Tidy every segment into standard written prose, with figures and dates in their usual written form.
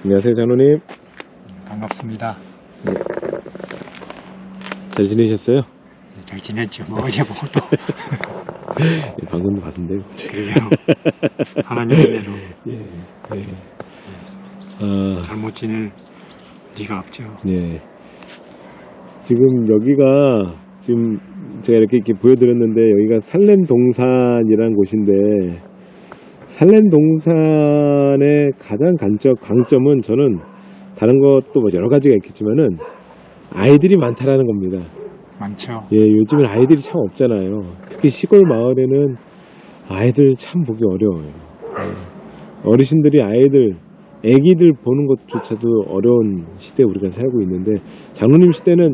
안녕하세요, 장로님. 반갑습니다. 네. 잘 지내셨어요? 잘 지냈죠. 뭐 어제 보고 또 방금도 봤는데. 그래요. 하나님 은혜로 예. 잘못 지낼 리가 없죠. 예. 지금 여기가 지금 제가 이렇게 보여드렸는데 여기가 산렘동산이라는 곳인데 산렘동산의 가장 강점은 저는 다른 것도 뭐 여러 가지가 있겠지만은 아이들이 많다라는 겁니다. 많죠. 예, 요즘은 아이들이 참 없잖아요. 특히 시골 마을에는 아이들 참 보기 어려워요. 어르신들이 애기들 보는 것조차도 어려운 시대에 우리가 살고 있는데, 장로님 시대는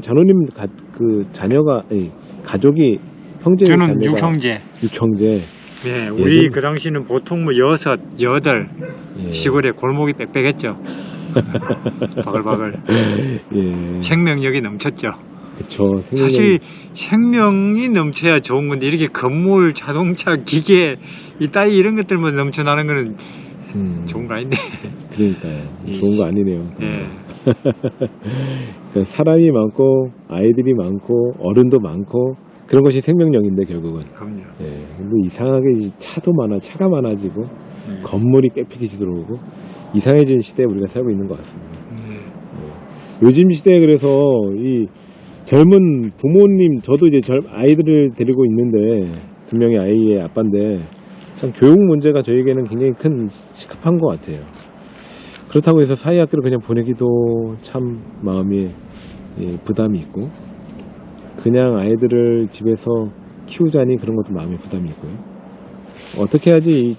가족이 저는 6형제. 6형제. 네, 우리 그 당시는 보통 뭐 6, 8 예. 시골에 골목이 빽빽했죠. 바글바글. 예. 생명력이 넘쳤죠. 그쵸. 사실 생명이 넘쳐야 좋은 건데 이렇게 건물, 자동차, 기계 이따위 이런 것들만 넘쳐나는 거는 좋은 거 아닌데. 그러니까요. 좋은 거 아니네요. 예. 그러니까 사람이 많고 아이들이 많고 어른도 많고 그런 것이 생명력인데 결국은. 그럼요. 예. 근데 이상하게 차가 많아지고 건물이 깨끗이 들어오고 이상해진 시대에 우리가 살고 있는 것 같습니다. 예. 요즘 시대에 그래서 이 젊은 부모님, 저도 이제 아이들을 데리고 있는데 2명의 아이의 아빠인데 참 교육 문제가 저에게는 굉장히 큰 시급한 것 같아요. 그렇다고 해서 사이학교를 그냥 보내기도 참 마음이 부담이 있고, 그냥 아이들을 집에서 키우자니 그런 것도 마음에 부담이 있고요. 어떻게 하지?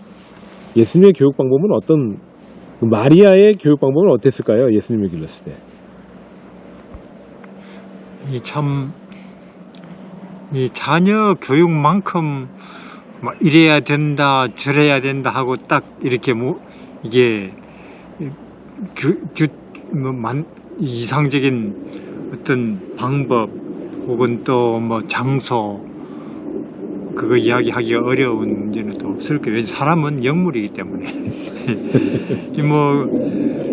예수님의 교육 방법은 마리아의 교육 방법은 어땠을까요? 예수님을 길렀을 때. 이 자녀 교육만큼 막 이래야 된다 저래야 된다 하고 딱 이렇게 이게 이상적인 어떤 방법 혹은 또 뭐 장소 그거 이야기하기가 어려운 문제는 또 없을 거예요. 사람은 영물이기 때문에 뭐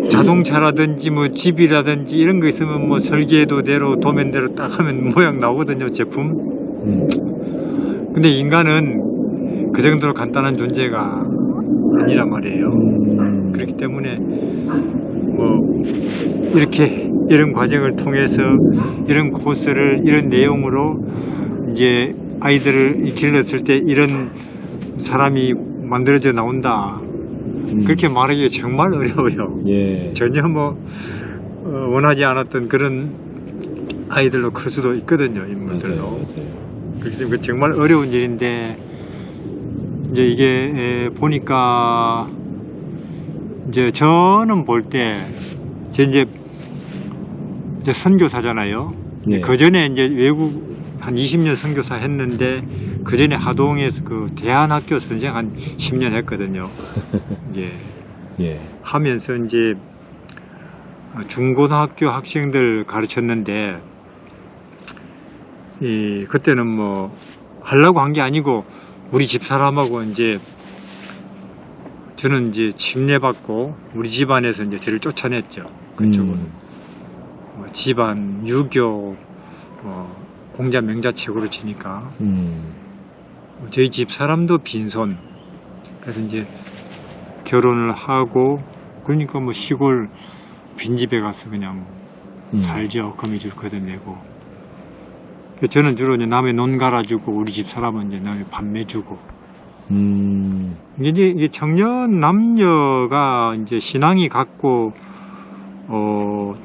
자동차라든지 뭐 집이라든지 이런 거 있으면 뭐 설계도대로 도면대로 딱 하면 모양 나오거든요, 제품. 근데 인간은 그 정도로 간단한 존재가 아니란 말이에요. 그렇기 때문에 뭐 이렇게 이런 과정을 통해서 이런 코스를 이런 내용으로 이제 아이들을 길렀을 때 이런 사람이 만들어져 나온다. 그렇게 말하기가 정말 어려워요. 예. 전혀 원하지 않았던 그런 아이들로 클 수도 있거든요, 인물들도. 맞아요. 그렇기 때문에 정말 어려운 일인데, 이제 이게 보니까 이제 저는 볼 때 이제 선교사잖아요. 예. 그 전에 이제 외국 한 20년 선교사 했는데 그 전에 하동에서 그 대안학교 선생 한 10년 했거든요. 예. 하면서 이제 중고등학교 학생들 가르쳤는데 그때는 뭐 하려고 한 게 아니고 우리 집 사람하고 이제 저는 이제 침례받고 우리 집안에서 이제 저를 쫓아냈죠. 그쪽으로. 뭐 집안 유교 공자 명자책으로 치니까 저희 집 사람도 빈손. 그래서 이제 결혼을 하고 그러니까 뭐 시골 빈집에 가서 그냥 살죠. 거미줄 걷어내고. 저는 주로 이제 남의 논 갈아주고 우리 집 사람은 이제 남의 밥 매주고. 이게 청년 남녀가 이제 신앙이 같고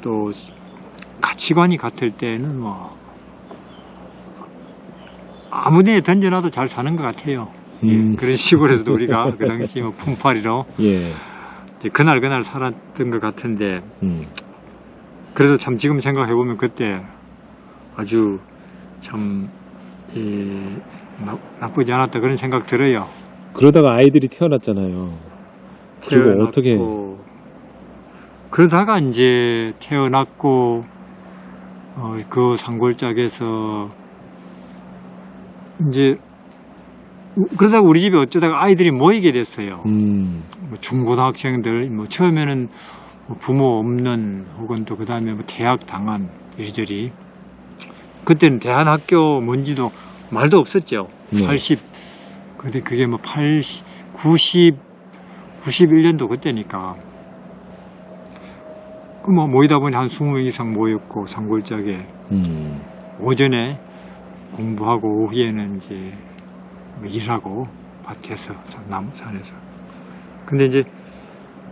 또 가치관이 같을 때는 뭐 아무데나 던져놔도 잘 사는 것 같아요. 그런 시골에서도 우리가 그 당시 뭐 품팔이로 이제 그날 살았던 것 같은데 그래도 참 지금 생각해보면 그때 아주 참 나쁘지 않았다 그런 생각 들어요. 그러다가 아이들이 태어났잖아요. 그리고 어떻게? 그러다가 이제 태어났고 그 산골짜기에서 이제 그러다가 우리 집에 어쩌다가 아이들이 모이게 됐어요. 뭐 중고등학생들, 뭐 처음에는 부모 없는 혹은 또 그 다음에 뭐 대학 당한 이리저리 그때는 대안학교 뭔지도 말도 없었죠. 네. 80 근데 그게 뭐 80 91년도 그때니까 그 뭐 모이다 보니 한 20명 이상 모였고 산골짜기에 오전에 공부하고 오후에는 이제 뭐 일하고 밭에서 산에서 근데 이제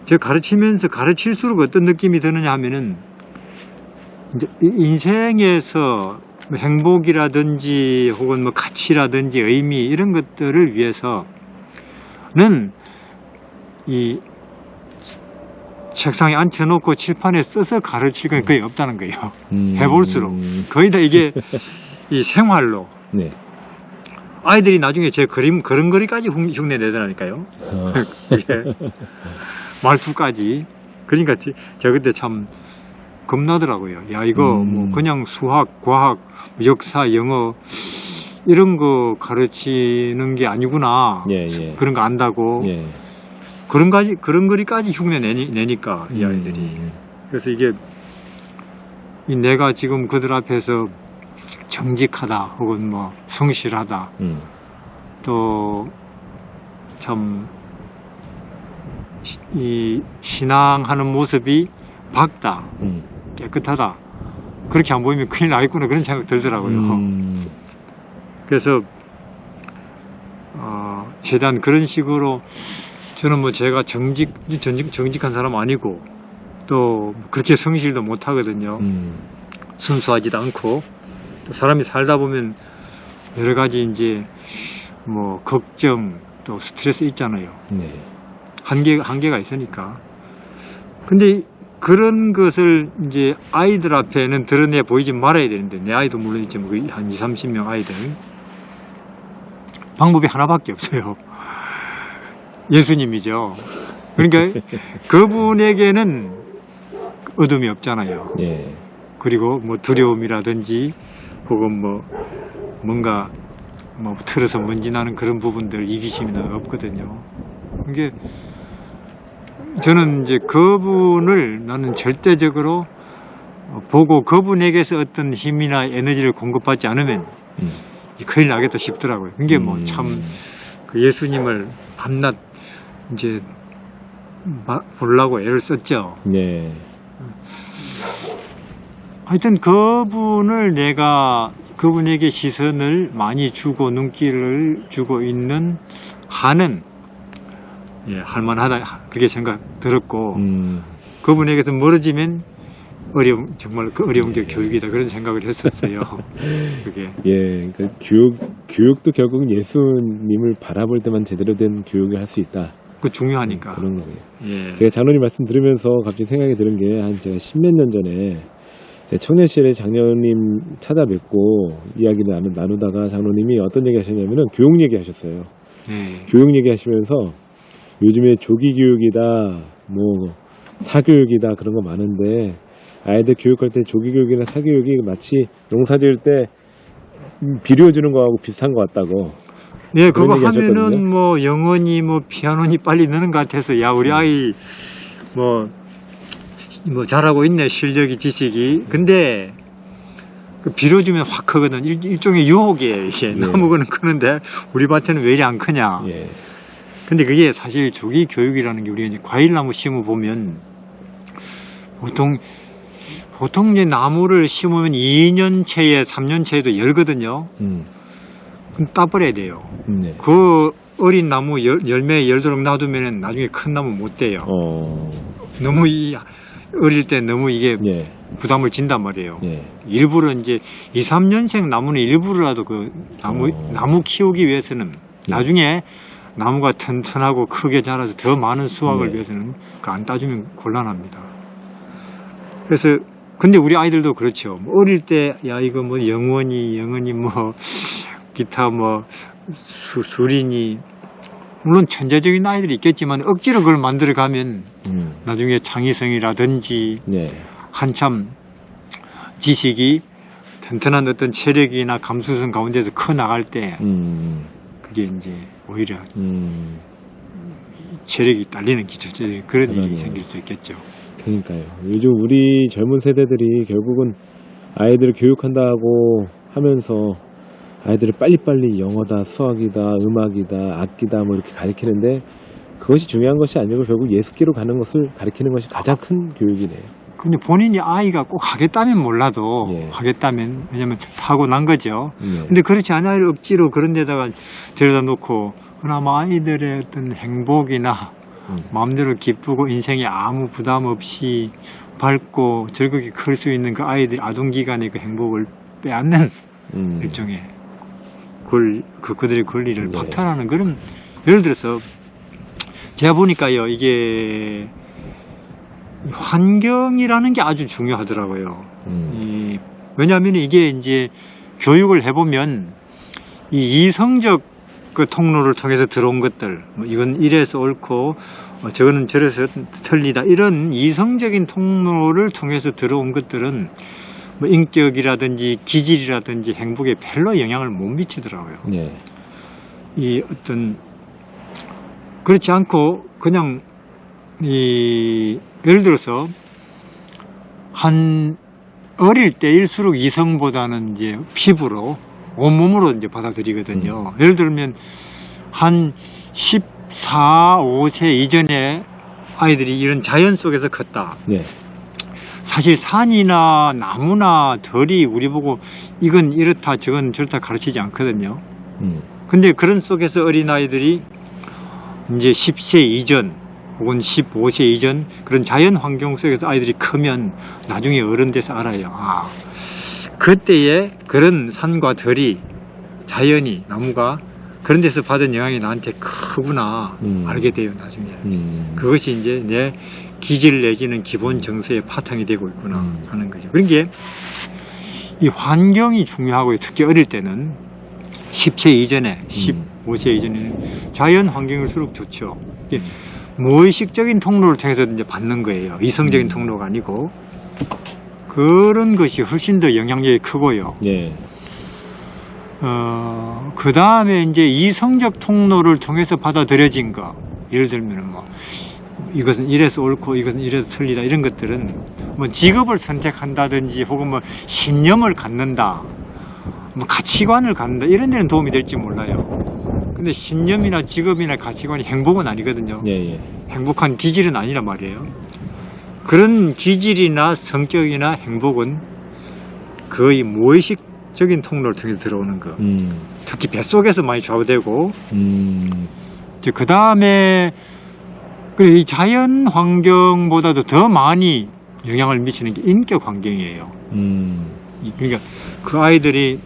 제가 가르치면서 가르칠수록 어떤 느낌이 드느냐 하면은 이제 인생에서 뭐 행복이라든지 혹은 뭐 가치라든지 의미 이런 것들을 위해서는 이 책상에 앉혀놓고 칠판에 써서 가르칠 건 거의 없다는 거예요. 해볼수록 거의 다 이게 이 생활로 네. 아이들이 나중에 제 그림거리까지 흉내 내더라니까요. 말투까지. 그러니까 제가 그때 참 겁나더라고요. 야 이거 뭐 그냥 수학, 과학, 역사, 영어 이런 거 가르치는 게 아니구나. 예, 예. 그런 거 안다고. 예. 그런 거리까지 흉내 내니까 이 아이들이. 그래서 이게 내가 지금 그들 앞에서 정직하다 혹은 뭐 성실하다 또 참 이 신앙하는 모습이 밝다 깨끗하다 그렇게 안 보이면 큰일 나겠구나 그런 생각 들더라고요. 그래서 최대한 그런 식으로 저는 뭐 제가 정직한 사람 아니고 또 그렇게 성실도 못 하거든요. 순수하지도 않고 또 사람이 살다 보면 여러 가지 이제 뭐 걱정 또 스트레스 있잖아요. 네. 한계가 있으니까. 근데 그런 것을 이제 아이들 앞에는 드러내 보이지 말아야 되는데 내 아이도 물론 있지만 한 20, 30명 아이들 방법이 하나밖에 없어요. 예수님이죠. 그러니까 그분에게는 어둠이 없잖아요. 예. 그리고 뭐 두려움이라든지 혹은 뭐 뭔가 뭐 틀어서 먼지 나는 그런 부분들 이기심이 없거든요. 이게 저는 이제 그분을 나는 절대적으로 보고 그분에게서 어떤 힘이나 에너지를 공급받지 않으면 큰일 나겠다 싶더라고요. 이게 뭐 참 그 예수님을 밤낮 이제 보려고 애를 썼죠. 네. 하여튼 그분에게 시선을 많이 주고 눈길을 주고 있는 한은 할만하다 그렇게 생각 들었고 그분에게서 멀어지면 정말 그 어려운 게 교육이다 그런 생각을 했었어요. 그게 예, 그러니까 교육도 결국은 예수님을 바라볼 때만 제대로 된 교육을 할 수 있다. 그 중요하니까. 그런 거예요. 예. 제가 장로님 말씀 들으면서 갑자기 생각이 드는 게 한 제가 10몇 년 전에 제 청년실에 장로님 찾아뵙고 이야기를 나누다가 장로님이 어떤 얘기 하셨냐면은 교육 얘기 하셨어요. 네. 교육 얘기 하시면서 요즘에 조기 교육이다, 뭐 사교육이다 그런 거 많은데 아이들 교육할 때 조기 교육이나 사교육이 마치 농사 지을 때 비료 주는 거하고 비슷한 것 같다고. 네, 그거 하면은 하셨거든요. 뭐 영어니 뭐 피아노니 빨리 느는 것 같아서 야 우리 아이 뭐 잘하고 있네 실력이 지식이. 근데 그 비료 주면 확 크거든. 일종의 유혹이에요. 이게. 나무는 크는데 우리 밭에는 왜 이리 안 크냐. 예. 근데 그게 사실 조기 교육이라는 게 우리가 이제 과일나무 심어 보면 보통 이제 나무를 심으면 2년째에 3년째에도 열거든요. 그럼 따버려야 돼요. 네. 그 어린 나무 열매 열도록 놔두면 나중에 큰 나무 못 돼요. 너무 어릴 때 너무 이게 예. 부담을 진단 말이에요. 예. 일부러 이제 2, 3년생 나무는 일부러라도 그 나무 키우기 위해서는 나중에 나무가 튼튼하고 크게 자라서 더 많은 수확을 네. 위해서는 안 따주면 곤란합니다. 그래서 근데 우리 아이들도 그렇죠. 어릴 때 야 이거 뭐 영어니 뭐 기타 뭐 수리니 물론 천재적인 아이들이 있겠지만 억지로 그걸 만들어 가면 나중에 창의성이라든지 네. 한참 지식이 튼튼한 어떤 체력이나 감수성 가운데서 커 나갈 때 그게 이제 오히려 체력이 딸리는 기초적인 그런 일이 그러네요. 생길 수 있겠죠. 그러니까요. 요즘 우리 젊은 세대들이 결국은 아이들을 교육한다고 하면서 아이들을 빨리빨리 영어다, 수학이다, 음악이다, 악기다 뭐 이렇게 가르치는데 그것이 중요한 것이 아니고 결국 예습기로 가는 것을 가르치는 것이 가장 큰 교육이네요. 근데 본인이 아이가 꼭 하겠다면 몰라도 예. 하겠다면 왜냐면 타고난 거죠. 네. 근데 그렇지 않아요. 억지로 그런 데다가 데려다 놓고 그나마 아이들의 어떤 행복이나 마음대로 기쁘고 인생에 아무 부담 없이 밝고 즐겁게 클 수 있는 그 아이들 아동기간의 그 행복을 빼앗는 일종의 그들의 권리를 네. 박탈하는 그런, 예를 들어서 제가 보니까요, 이게 환경이라는 게 아주 중요하더라고요. 왜냐하면 이게 이제 교육을 해보면 이 이성적 그 통로를 통해서 들어온 것들, 뭐 이건 이래서 옳고 저거는 저래서 틀리다, 이런 이성적인 통로를 통해서 들어온 것들은 뭐 인격이라든지 기질이라든지 행복에 별로 영향을 못 미치더라고요. 네. 이 어떤 그렇지 않고 그냥 예를 들어서 한 어릴 때일수록 이성보다는 이제 피부로 온몸으로 이제 받아들이거든요. 예를 들면 한 14, 5세 이전에 아이들이 이런 자연 속에서 컸다. 네. 사실 산이나 나무나 들이 우리 보고 이건 이렇다 저건 저렇다 가르치지 않거든요. 근데 그런 속에서 어린아이들이 이제 10세 이전 혹은 15세 이전 그런 자연 환경 속에서 아이들이 크면 나중에 어른 돼서 알아요. 아, 그때의 그런 산과 들이, 자연이, 나무가 그런 데서 받은 영향이 나한테 크구나 알게 돼요, 나중에. 그것이 이제 내 기질 내지는 기본 정서의 바탕이 되고 있구나 하는 거죠. 그런 게 이 환경이 중요하고요. 특히 어릴 때는 10세 이전에, 15세 이전에는 자연 환경일수록 좋죠. 무의식적인 통로를 통해서 이제 받는 거예요. 이성적인 통로가 아니고. 그런 것이 훨씬 더 영향력이 크고요. 네. 그 다음에 이제 이성적 통로를 통해서 받아들여진 거. 예를 들면 뭐, 이것은 이래서 옳고 이것은 이래서 틀리다. 이런 것들은 뭐 직업을 선택한다든지 혹은 뭐 신념을 갖는다. 뭐 가치관을 갖는다. 이런 데는 도움이 될지 몰라요. 근데 신념이나 직업이나 가치관이 행복은 아니거든요. 예, 예. 행복한 기질은 아니란 말이에요. 그런 기질이나 성격이나 행복은 거의 무의식적인 통로를 통해 들어오는 거. 특히 뱃속에서 많이 좌우되고, 그 다음에 이 자연 환경보다도 더 많이 영향을 미치는 게 인격 환경이에요. 그러니까 그 아이들이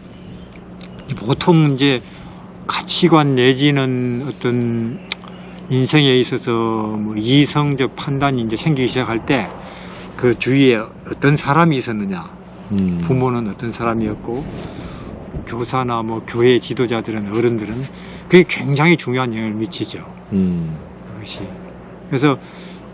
보통 이제 가치관 내지는 어떤 인생에 있어서 뭐 이성적 판단이 이제 생기기 시작할 때 그 주위에 어떤 사람이 있었느냐, 부모는 어떤 사람이었고, 교사나 뭐 교회 지도자들은, 어른들은 그게 굉장히 중요한 영향을 미치죠. 그것이. 그래서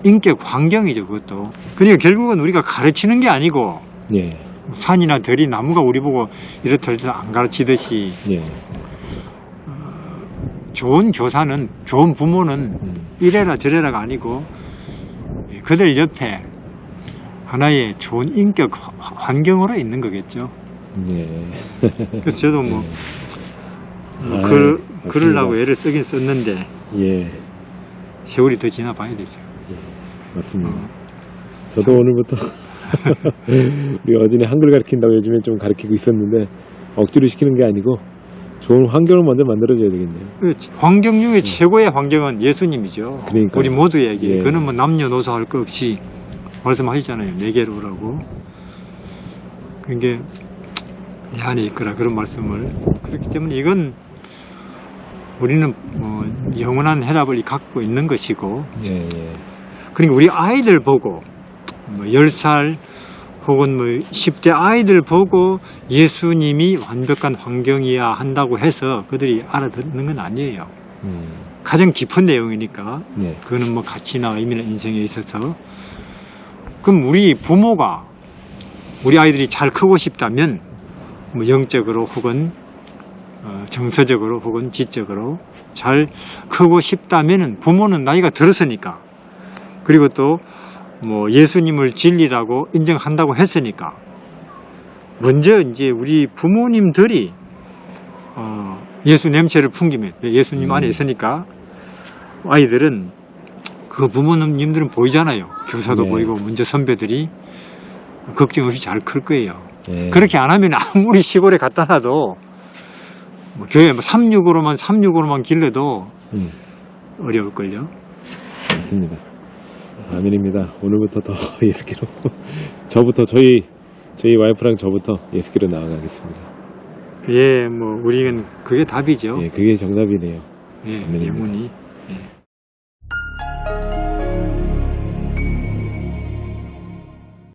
인격 환경이죠, 그것도. 그러니까 결국은 우리가 가르치는 게 아니고, 예. 산이나 들이, 나무가 우리 보고 이렇다 저렇다 안 가르치듯이, 예. 좋은 교사는, 좋은 부모는 이래라 저래라가 아니고 그들 옆에 하나의 좋은 인격 환경으로 있는 거겠죠. 네. 그래서 저도 뭐 그러려고 애를 쓰긴 썼는데 예. 세월이 더 지나 봐야 되죠. 예. 맞습니다. 저도 오늘부터 우리 어진이 한글 가르친다고 요즘에 좀 가르치고 있었는데 억지로 시키는 게 아니고 좋은 환경을 먼저 만들어줘야 되겠네요. 환경 중에 최고의 환경은 예수님이죠. 그러니까요. 우리 모두에게. 예. 그는 뭐 남녀노소 할 것 없이 말씀하시잖아요. 내게로 오라고. 그게 내 안에 있거라, 그런 말씀을. 그렇기 때문에 이건 우리는 뭐 영원한 해답을 갖고 있는 것이고, 예, 예. 그러니까 우리 아이들 보고 뭐 10살 혹은 뭐 10대 아이들 보고 예수님이 완벽한 환경이야 한다고 해서 그들이 알아듣는 건 아니에요. 가장 깊은 내용이니까. 네. 그거는 뭐 가치나 의미나 인생에 있어서. 그럼 우리 부모가 우리 아이들이 잘 크고 싶다면 뭐 영적으로 혹은 정서적으로 혹은 지적으로 잘 크고 싶다면은 부모는 나이가 들었으니까 그리고 또 뭐 예수님을 진리라고 인정한다고 했으니까 먼저 이제 우리 부모님들이 예수 냄새를 풍기면 예수님 안에 있으니까 아이들은 그 부모님들은 보이잖아요. 교사도 네. 보이고 먼저 선배들이 걱정 없이 잘 클 거예요. 네. 그렇게 안 하면 아무리 시골에 갖다 놔도 뭐 교회 365로만 길러도 어려울걸요. 맞습니다. 아멘입니다. 오늘부터 더 예수기로 저부터 저희 와이프랑 저부터 예수기로 나아가겠습니다. 예, 뭐 우리는 그게 답이죠. 예, 그게 정답이네요. 예, 아멘입니다. 영혼이